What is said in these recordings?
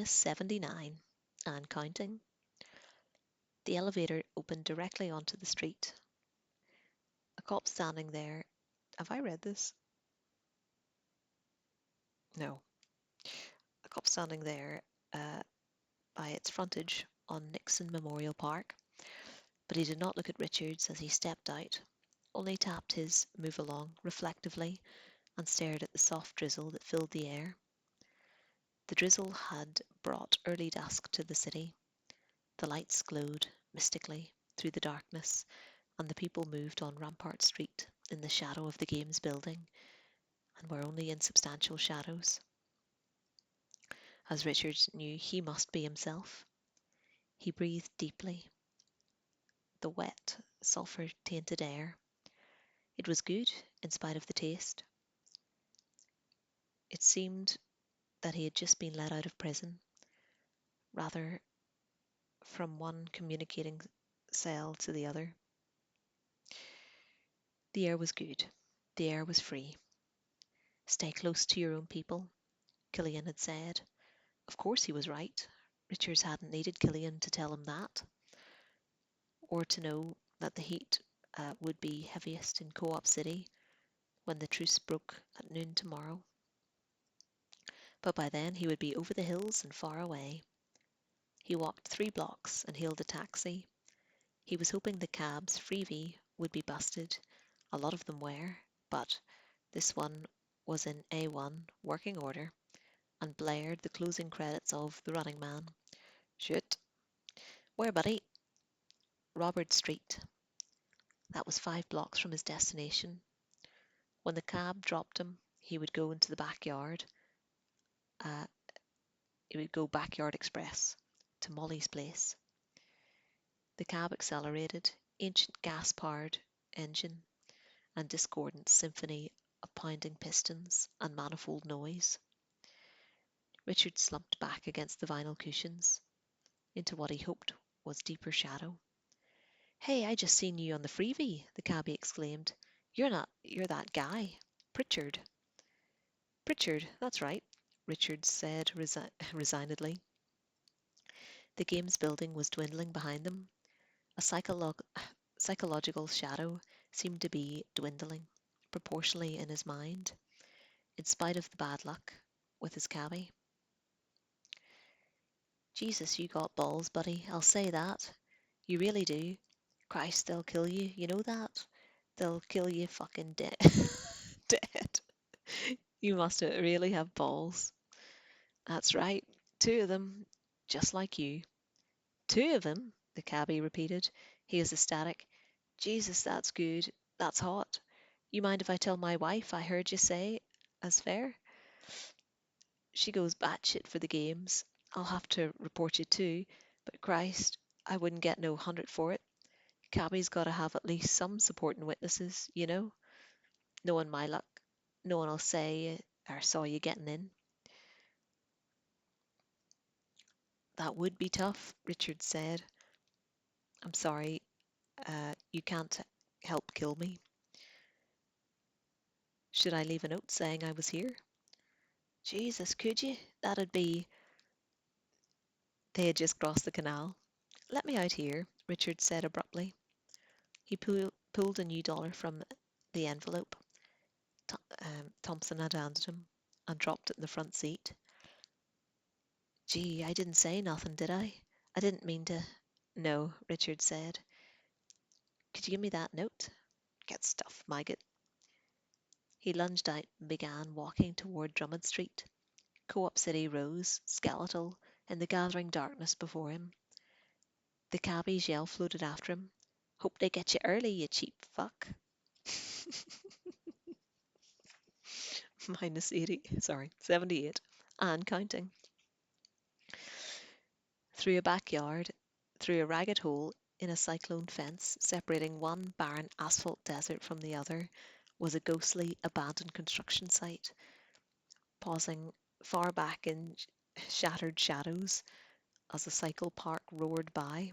-79 and counting. The elevator opened directly onto the street. A cop standing there. Have I read this? No. A cop standing there uh, by its frontage on Nixon Memorial Park, but he did not look at Richards as he stepped out, only tapped his move along reflectively and stared at the soft drizzle that filled the air. The drizzle had brought early dusk to the city. The lights glowed mystically through the darkness, and the people moved on Rampart Street in the shadow of the games building, and were only insubstantial shadows. As Richard knew he must be himself, he breathed deeply. The wet, sulphur-tainted air. It was good, in spite of the taste. It seemed that he had just been let out of prison, rather from one communicating cell to the other. The air was good. The air was free. Stay close to your own people, Killian had said. Of course he was right. Richards hadn't needed Killian to tell him that, or to know that the heat would be heaviest in Co-op City when the truce broke at noon tomorrow. But by then he would be over the hills and far away. He walked 3 blocks and hailed a taxi. He was hoping the cabs, freebie, would be busted. A lot of them were, but this one was in A1 working order and blared the closing credits of The Running Man. Shoot. Where, buddy? Robert Street. That was 5 blocks from his destination. When the cab dropped him, he would go into the backyard. Uh, he would go Backyard Express to Molly's place. The cab accelerated, ancient gas-powered engine and discordant symphony of pounding pistons and manifold noise. Richard slumped back against the vinyl cushions, into what he hoped was deeper shadow. Hey, I just seen you on the freebie, the cabbie exclaimed. You're that guy, Pritchard. Pritchard, that's right, Richard said resignedly. The games building was dwindling behind them. A psychological shadow seemed to be dwindling, proportionally in his mind, in spite of the bad luck with his cabbie. Jesus, you got balls, buddy, I'll say that. You really do. Christ, they'll kill you, you know that? They'll kill you fucking dead. Dead. You must really have balls. That's right. 2 of them, just like you. 2 of them, the cabbie repeated. He was ecstatic. Jesus, that's good. That's hot. You mind if I tell my wife I heard you say as fair? She goes batshit for the games. I'll have to report you too, but Christ, I wouldn't get no 100 for it. Cabby's got to have at least some supporting witnesses, you know? Knowing my luck, no one'll say or saw you getting in. That would be tough, Richard said. I'm sorry, you can't help kill me. Should I leave a note saying I was here? Jesus, could you? That'd be. They had just crossed the canal. Let me out here, Richard said abruptly. He pulled a new dollar from the envelope Thompson had handed him and dropped it in the front seat. Gee, I didn't say nothing, did I? I didn't mean to. No, Richard said. Could you give me that note? Get stuff, maggot. He lunged out and began walking toward Drummond Street. Co-op City rose, skeletal, in the gathering darkness before him. The cabbie's yell floated after him. Hope they get you early, you cheap fuck. Minus 80, sorry, 78, and counting. Through a backyard, through a ragged hole in a cyclone fence separating one barren asphalt desert from the other, was a ghostly, abandoned construction site, pausing far back in shattered shadows as a cycle pack roared by,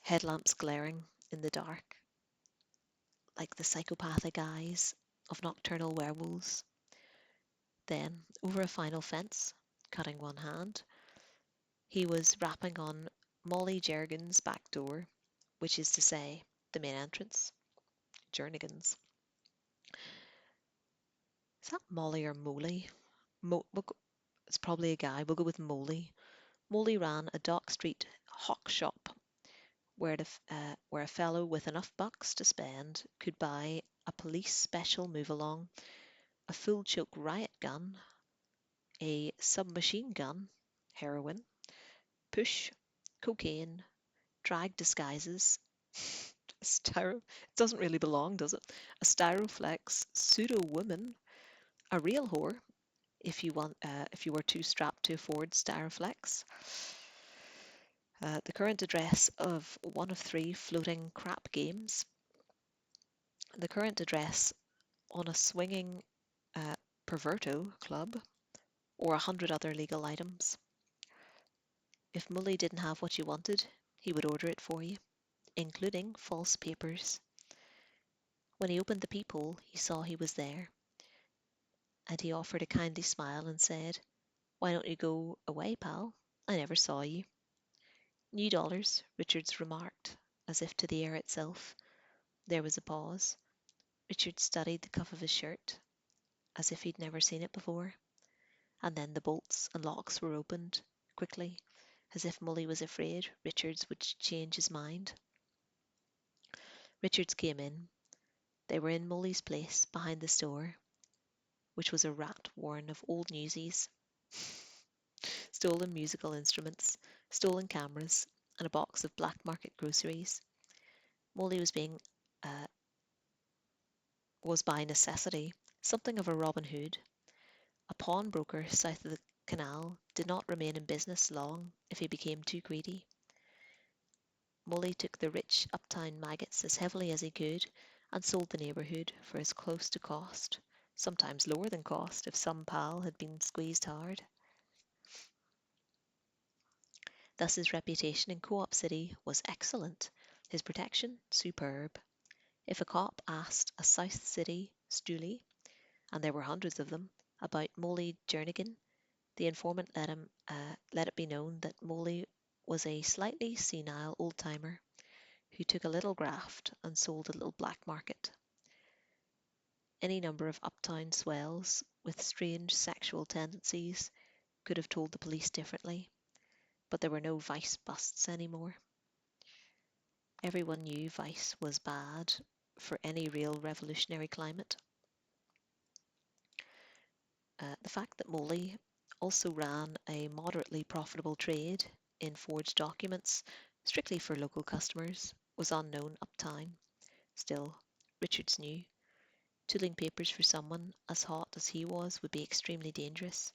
headlamps glaring in the dark like the psychopathic eyes of nocturnal werewolves. Then, over a final fence, cutting one hand, he was rapping on Molly Jergens' back door, which is to say, the main entrance, Jernigan's. Is that Molly or Molly? It's probably a guy. We'll go with Molly. Molly ran a Dock Street hawk shop where a fellow with enough bucks to spend could buy a police special move along, a full choke riot gun, a submachine gun, heroin, push, cocaine, drag disguises, it doesn't really belong, does it? A Styroflex, pseudo woman, a real whore, if you were too strapped to afford Styroflex, the current address of one of three floating crap games, the current address on a swinging uh, perverto club, or 100 other legal items. If Mully didn't have what you wanted, he would order it for you, including false papers. When he opened the peephole, he saw he was there, and he offered a kindly smile and said, "Why don't you go away, pal? I never saw you." "New dollars," Richards remarked, as if to the air itself. There was a pause. Richard studied the cuff of his shirt, as if he'd never seen it before, and then the bolts and locks were opened, quickly, as if Mully was afraid Richards would change his mind. Richards came in. They were in Mully's place, behind the store, which was a rat warren of old newsies, stolen musical instruments, stolen cameras, and a box of black market groceries. Mully uh, was by necessity something of a Robin Hood. A pawnbroker south of the canal did not remain in business long if he became too greedy. Mully took the rich uptown maggots as heavily as he could and sold the neighbourhood for as close to cost, sometimes lower than cost if some pal had been squeezed hard. Thus his reputation in Co-op City was excellent, his protection superb. If a cop asked a South City stoolie, and there were hundreds of them, about Molly Jernigan, the informant let it be known that Molly was a slightly senile old-timer who took a little graft and sold a little black market. Any number of uptown swells with strange sexual tendencies could have told the police differently, but there were no vice busts anymore. Everyone knew vice was bad for any real revolutionary climate. The fact that Molly also ran a moderately profitable trade in forged documents, strictly for local customers, was unknown uptown. Still, Richards knew. Tooling papers for someone as hot as he was would be extremely dangerous.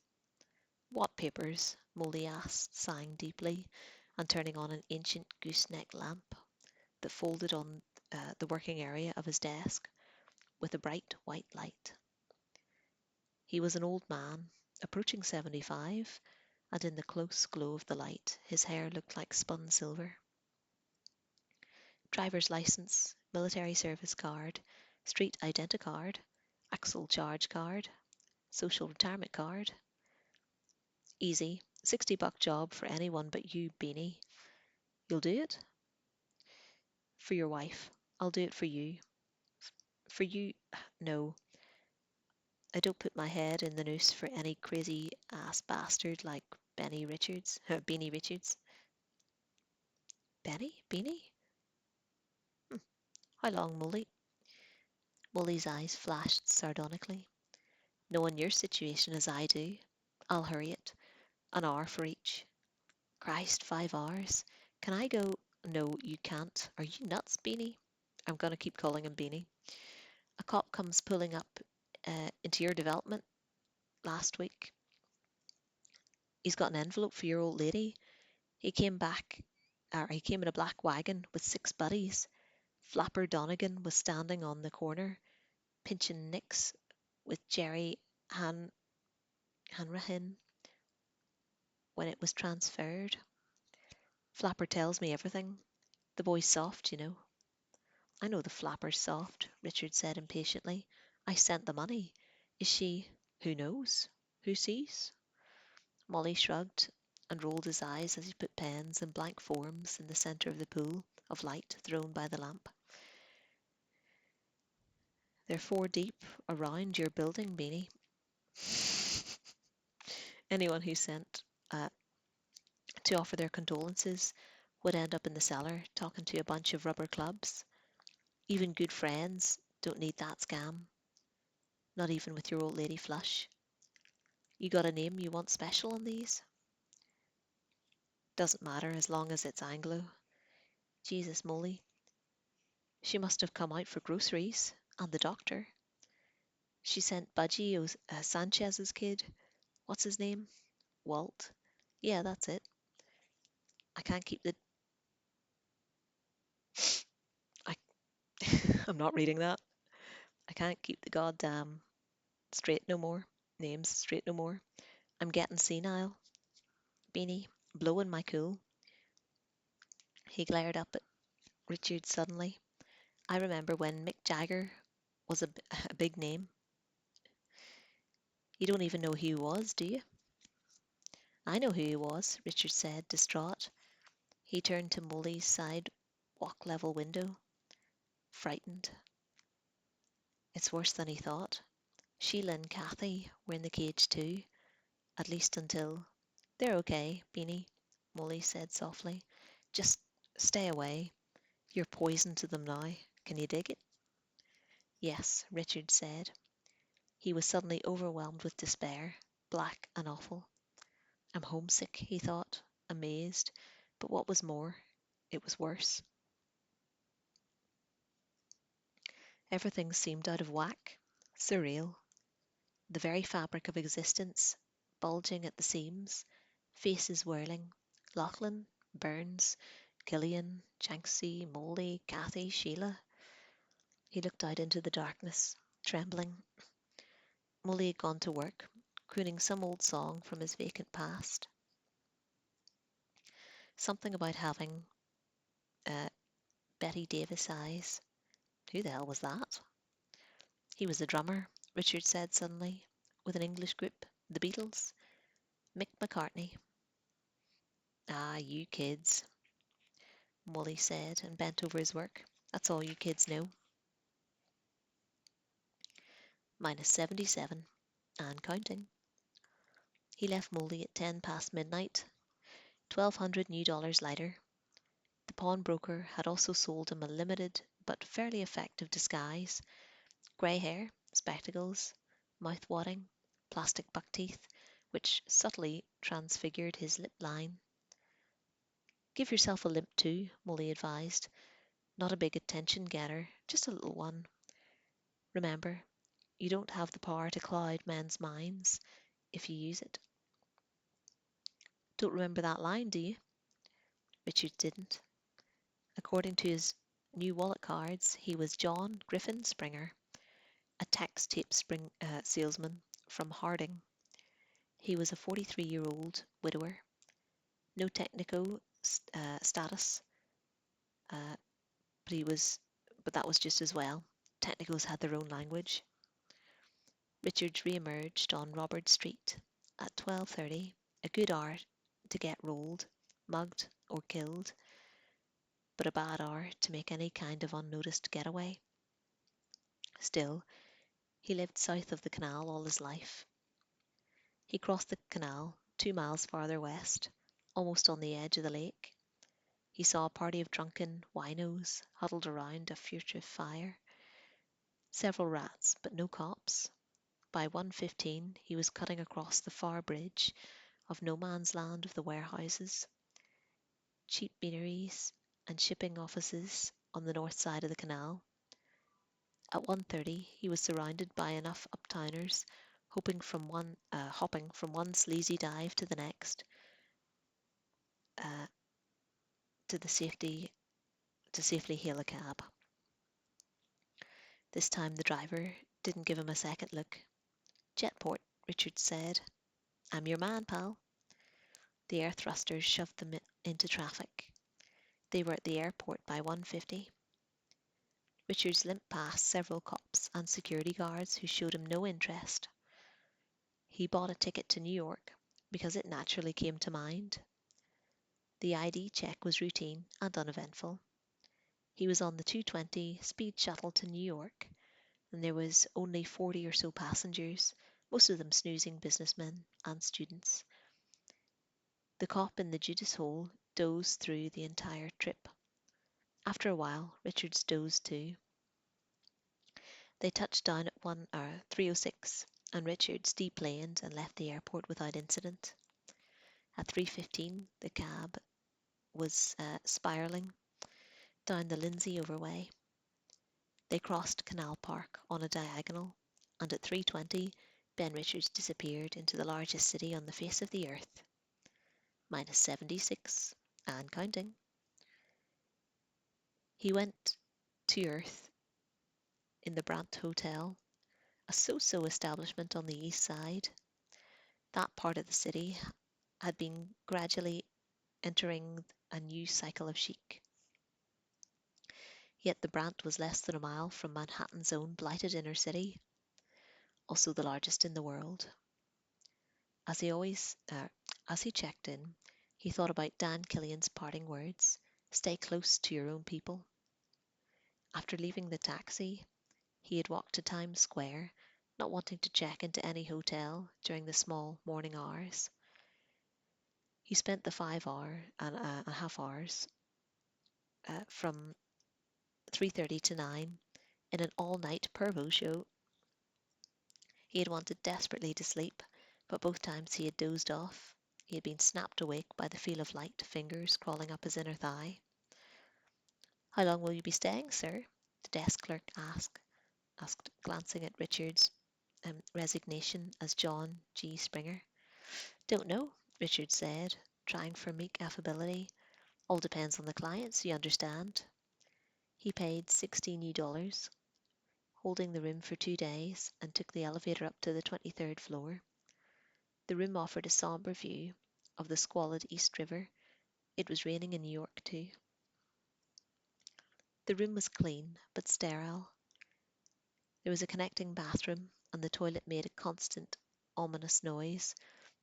"What papers?" Molly asked, sighing deeply, and turning on an ancient gooseneck lamp that folded on the working area of his desk with a bright white light. He was an old man, approaching 75, and in the close glow of the light his hair looked like spun silver. Driver's license, military service card, street identicard, axle charge card, social retirement card. Easy, $60 job for anyone but you, Beanie. You'll do it? For your wife. I'll do it for you. For you, no. I don't put my head in the noose for any crazy ass bastard like Benny Richards. Beanie Richards. Benny? Beanie? How long, Molly? Molly's eyes flashed sardonically. Knowing your situation as I do, I'll hurry it. An hour for each. Christ, 5 hours. Can I go? No, you can't. Are you nuts, Beanie? I'm going to keep calling him Beanie. A cop comes pulling up into your development last week. He's got an envelope for your old lady. He came in a black wagon with 6 buddies. Flapper Donegan was standing on the corner, pinching nicks with Jerry Hanrahan when it was transferred. Flapper tells me everything. The boy's soft, you know. I know the flapper's soft, Richard said impatiently. I sent the money. Is she? Who knows? Who sees? Molly shrugged and rolled his eyes as he put pens and blank forms in the centre of the pool of light thrown by the lamp. They're 4 deep around your building, Beanie. Anyone who sent uh, to offer their condolences would end up in the cellar talking to a bunch of rubber clubs. Even good friends don't need that scam, not even with your old lady flush. You got a name you want special on these? Doesn't matter as long as it's Anglo. Jesus moly. She must have come out for groceries and the doctor. She sent Budgie Sanchez's kid. What's his name? Walt. Yeah, that's it. I can't keep the. I, I'm not reading that. I can't keep the goddamn straight no more. Names straight no more. I'm getting senile. Beanie, blowing my cool. He glared up at Richard suddenly. I remember when Mick Jagger was a big name. You don't even know who he was, do you? I know who he was, Richard said, distraught. He turned to Molly's side walk level window, frightened. It's worse than he thought. Sheila and Kathy were in the cage too, at least until. They're okay, Beanie, Molly said softly. Just stay away. You're poison to them now. Can you dig it? Yes, Richard said. He was suddenly overwhelmed with despair, black and awful. I'm homesick, he thought, amazed. But what was more, it was worse. Everything seemed out of whack, surreal. The very fabric of existence, bulging at the seams, faces whirling. Lachlan, Burns, Killian, Chanksy, Molly, Kathy, Sheila. He looked out into the darkness, trembling. Molly had gone to work, crooning some old song from his vacant past. Something about having uh, Betty Davis eyes. Who the hell was that? He was a drummer, Richard said suddenly, with an English group, the Beatles. Mick McCartney. Ah, you kids, Molly said and bent over his work. That's all you kids know. Minus 77 and counting. He left Molly at 10 past midnight, 1,200 new dollars lighter. The pawnbroker had also sold him a limited but fairly effective disguise: grey hair, spectacles, mouth wadding, plastic buck teeth, which subtly transfigured his lip line. Give yourself a limp too, Molly advised. Not a big attention getter, just a little one. Remember, you don't have the power to cloud men's minds if you use it. Don't remember that line, do you? Richard didn't. According to his new wallet cards, he was John Griffin Springer, a tax tape salesman from Harding. He was a 43-year-old widower, no technico status, uh, but that was just as well. Technicals had their own language. Richards re-emerged on Robert Street at 12:30, a good hour to get rolled, mugged, or killed, but a bad hour to make any kind of unnoticed getaway. Still, he lived south of the canal all his life. He crossed the canal 2 miles farther west, almost on the edge of the lake. He saw a party of drunken winos huddled around a furtive fire. Several rats, but no cops. By 1:15 he was cutting across the far bridge of no man's land of the warehouses, cheap beaneries, and shipping offices on the north side of the canal. At 1:30 he was surrounded by enough uptowners hopping from one sleazy dive to the next, uh, to the safety to safely hail a cab. This time the driver didn't give him a second look. Jetport, Richard said. I'm your man, pal. The air thrusters shoved them into traffic. They were at the airport by 1:50. Richards limped past several cops and security guards who showed him no interest. He bought a ticket to New York because it naturally came to mind. The ID check was routine and uneventful. He was on the 2:20 speed shuttle to New York, and there was only 40 or so passengers, most of them snoozing businessmen and students. The cop in the Judas hole dozed through the entire trip. After a while, Richards dozed too. They touched down at 3:06, and Richards deplaned and left the airport without incident. At 3:15, the cab was spiralling down the Lindsay Overway. They crossed Canal Park on a diagonal, and at 3:20, Ben Richards disappeared into the largest city on the face of the earth. Minus 76, and counting. He went to Earth in the Brandt Hotel, a so-so establishment on the east side. That part of the city had been gradually entering a new cycle of chic. Yet the Brandt was less than a mile from Manhattan's own blighted inner city, also the largest in the world. As he always, as he checked in, he thought about Dan Killian's parting words: "Stay close to your own people." After leaving the taxi, he had walked to Times Square, not wanting to check into any hotel during the small morning hours. He spent the 5 hour and a half hours from 3:30 to 9 in an all-night Pervo show. He had wanted desperately to sleep, but both times he had dozed off. He had been snapped awake by the feel of light fingers crawling up his inner thigh. "How long will you be staying, sir?" the desk clerk asked, glancing at Richard's resignation as John G. Springer. "Don't know," Richard said, trying for meek affability. "All depends on the clients, you understand." He paid $60 new, holding the room for 2 days, and took the elevator up to the 23rd floor. The room offered a somber view of the squalid East River. It was raining in New York too. The room was clean, but sterile. There was a connecting bathroom, and the toilet made a constant, ominous noise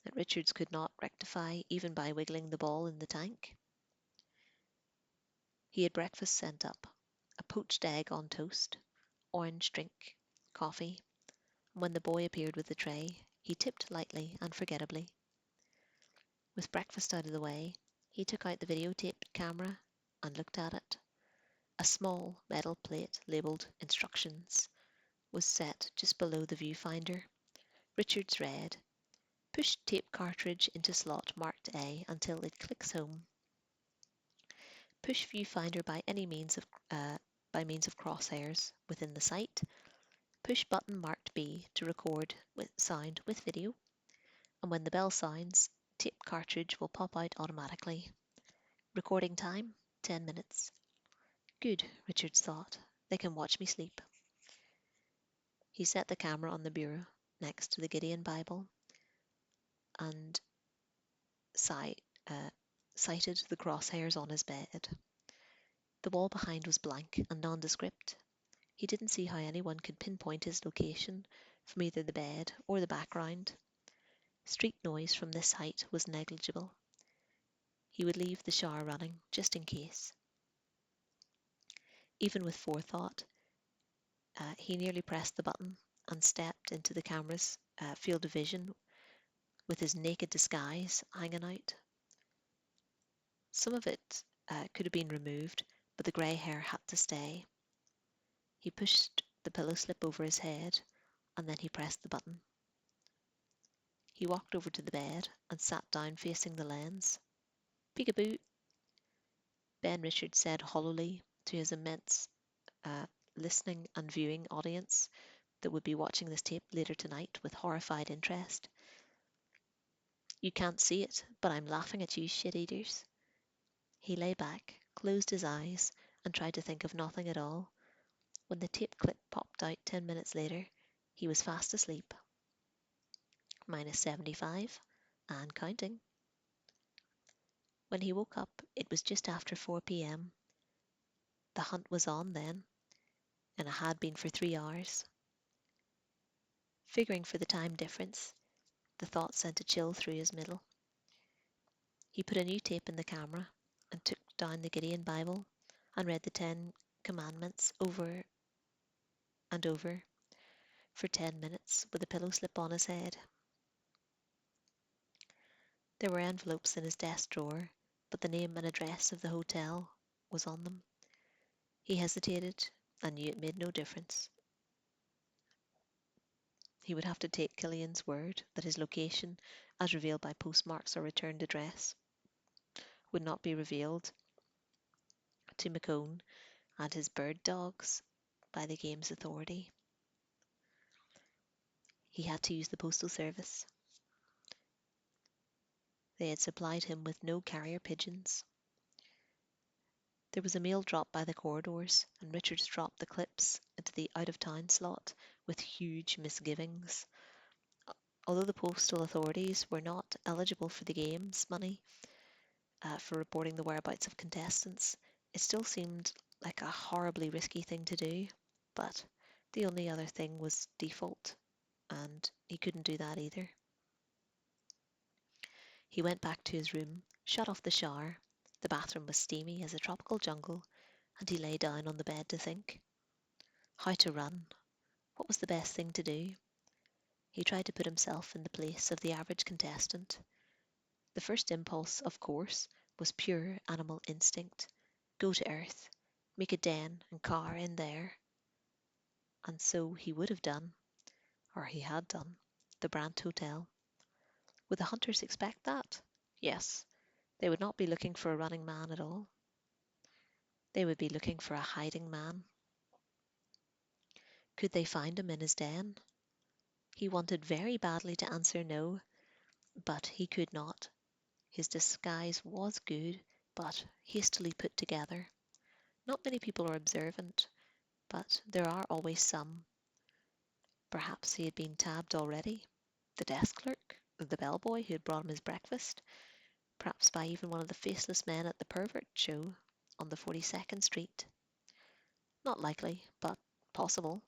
that Richards could not rectify even by wiggling the ball in the tank. He had breakfast sent up: a poached egg on toast, orange drink, coffee, and when the boy appeared with the tray, he tipped lightly and forgettably. With breakfast out of the way, he took out the videotape camera and looked at it. A small metal plate labelled "Instructions" was set just below the viewfinder. Richards read: "Push tape cartridge into slot marked A until it clicks home. Push viewfinder by means of crosshairs within the sight. Push button marked B to record with sound with video, and when the bell sounds, tape cartridge will pop out automatically. Recording time 10 minutes. Good," Richards thought. "They can watch me sleep." He set the camera on the bureau next to the Gideon Bible and sighted the crosshairs on his bed. The wall behind was blank and nondescript. He didn't see how anyone could pinpoint his location from either the bed or the background. Street noise from this height was negligible. He would leave the shower running, just in case. Even with forethought, he nearly pressed the button and stepped into the camera's field of vision with his naked disguise hanging out. Some of it could have been removed, but the grey hair had to stay. He pushed the pillow slip over his head, and then he pressed the button. He walked over to the bed and sat down facing the lens. "Peekaboo," Ben Richards said hollowly to his immense listening and viewing audience that would be watching this tape later tonight with horrified interest. "You can't see it, but I'm laughing at you shit-eaters." He lay back, closed his eyes, and tried to think of nothing at all. When the tape clip popped out 10 minutes later, he was fast asleep. Minus 75, and counting. When he woke up, it was just after 4 p.m. The hunt was on then, and it had been for 3 hours. Figuring for the time difference, The thought sent a chill through his middle. He put a new tape in the camera and took down the Gideon Bible and read the 10 Commandments over and over for 10 minutes with a pillow slip on his head. There were envelopes in his desk drawer, but the name and address of the hotel was on them. He hesitated and knew it made no difference. He would have to take Killian's word that his location, as revealed by postmarks or returned address, would not be revealed to McCone and his bird dogs by the game's authority. He had to use the postal service. They had supplied him with no carrier pigeons. There was a mail drop by the corridors, and Richards dropped the clips into the out-of-town slot with huge misgivings. Although the postal authorities were not eligible for the game's money for reporting the whereabouts of contestants, it still seemed like a horribly risky thing to do. But the only other thing was default, and he couldn't do that either. He went back to his room, shut off the shower. The bathroom was steamy as a tropical jungle, and he lay down on the bed to think. How to run? What was the best thing to do? He tried to put himself in the place of the average contestant. The first impulse, of course, was pure animal instinct. Go to Earth, make a den and car in there. And so he would have done, or he had done, the Brandt Hotel. Would the hunters expect that? Yes. They would not be looking for a running man at all. They would be looking for a hiding man. Could they find him in his den? He wanted very badly to answer no, but he could not. His disguise was good, but hastily put together. Not many people are observant, but there are always some. Perhaps he had been tabbed already. The desk clerk, the bellboy who had brought him his breakfast, perhaps by even one of the faceless men at the pervert show on the 42nd Street. Not likely, but possible.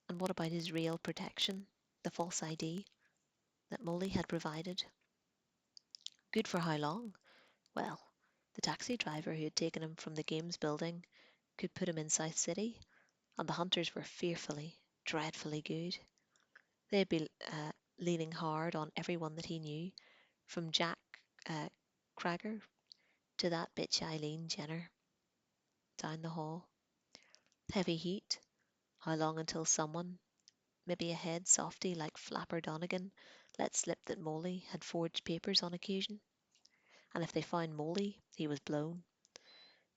And what about his real protection, the false ID that Molly had provided? Good for how long? Well, the taxi driver who had taken him from the games building could put him in South City, and the hunters were fearfully, dreadfully good. They had been leaning hard on everyone that he knew, from Jack Crager to that bitch Eileen Jenner down the hall. Heavy heat. How long until someone, maybe a head softy like Flapper Donegan, let slip that Molly had forged papers on occasion? And if they found Molly, he was blown.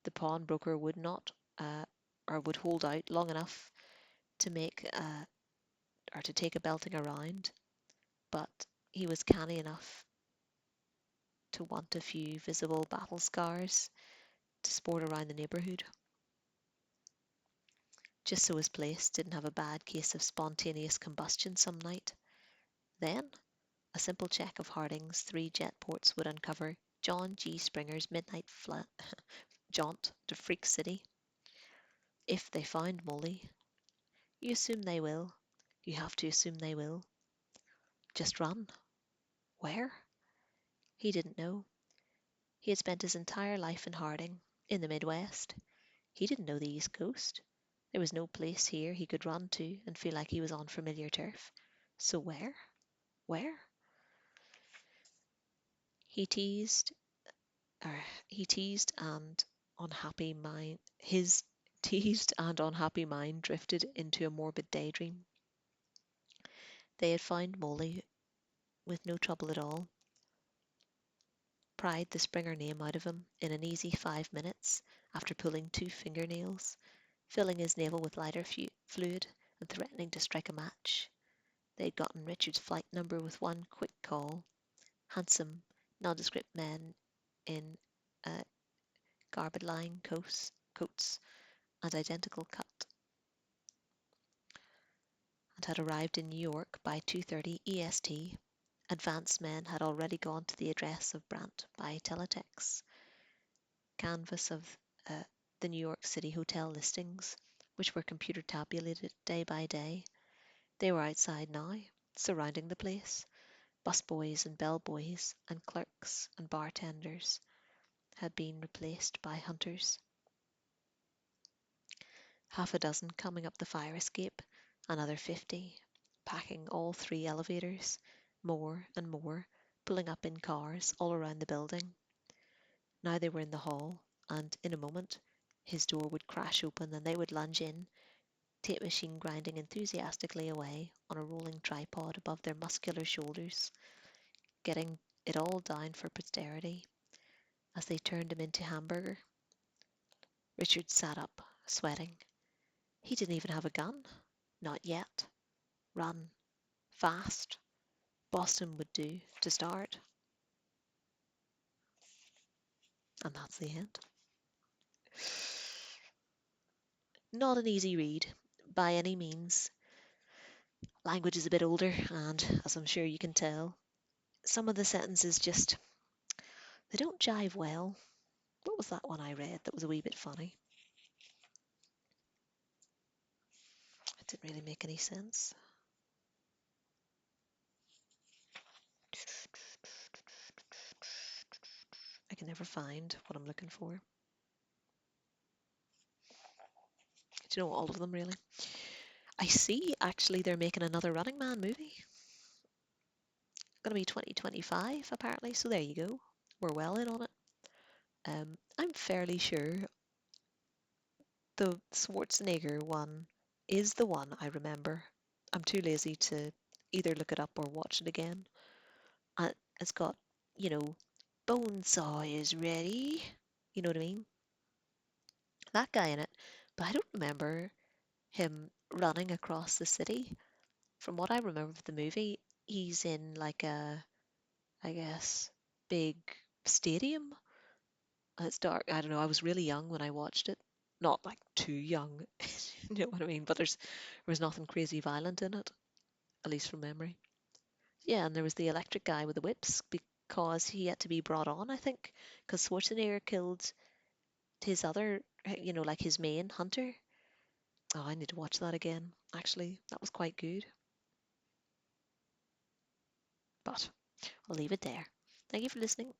The pawnbroker would not, or would hold out long enough to make, or to take a belting around, but he was canny enough to want a few visible battle scars to sport around the neighbourhood. Just so his place didn't have a bad case of spontaneous combustion some night. Then, a simple check of Harding's 3 jet ports would uncover John G. Springer's midnight jaunt to Freak City. If they find Molly, you assume they will. You have to assume they will. Just run. Where? He didn't know. He had spent his entire life in Harding, in the Midwest. He didn't know the East Coast. There was no place here he could run to and feel like he was on familiar turf. So where? Where? He teased, he teased and unhappy mind, his teased and unhappy mind drifted into a morbid daydream. They had found Molly with no trouble at all, pried the Springer name out of him in an easy 5 minutes after pulling 2 fingernails, filling his navel with lighter fluid and threatening to strike a match. They'd gotten Richard's flight number with one quick call. Handsome, non-descript men in garbed-line coats and identical cut, and had arrived in New York by 2:30 EST. Advanced men had already gone to the address of Brandt by teletext. Canvas of the New York City hotel listings, which were computer tabulated day by day. They were outside now. surrounding the place. Busboys and bellboys and clerks and bartenders had been replaced by hunters. Half a dozen coming up the fire escape, another 50, packing all three elevators, more and more, pulling up in cars all around the building. Now they were in the hall, and in a moment his door would crash open and they would lunge in, tape machine grinding enthusiastically away on a rolling tripod above their muscular shoulders, getting it all down for posterity as they turned him into hamburger. Richard sat up, sweating. He didn't even have a gun. Not yet. Run. Fast. Boston would do to start. And that's the end. Not an easy read, by any means. Language is a bit older, and as I'm sure you can tell, some of the sentences just, they don't jive well. What was that one I read that was a wee bit funny? It didn't really make any sense. I can never find what I'm looking for. Do you know, all of them really? I see actually they're making another Running Man movie. Going to be 2025 apparently, so there you go. We're well in on it. I'm fairly sure the Schwarzenegger one is the one I remember. I'm too lazy to either look it up or watch it again. It's got, you know, Bonesaw is ready. You know what I mean? That guy in it. But I don't remember him running across the city. From what I remember of the movie, he's in like a, I guess, big stadium. It's dark. I don't know. I was really young when I watched it. Not like too young, you know what I mean? But there was nothing crazy violent in it, at least from memory. Yeah, and there was the electric guy with the whips because he had to be brought on, I think, because Schwarzenegger killed his other, like his main hunter. Oh, I need to watch that again. Actually, that was quite good. But I'll leave it there. Thank you for listening.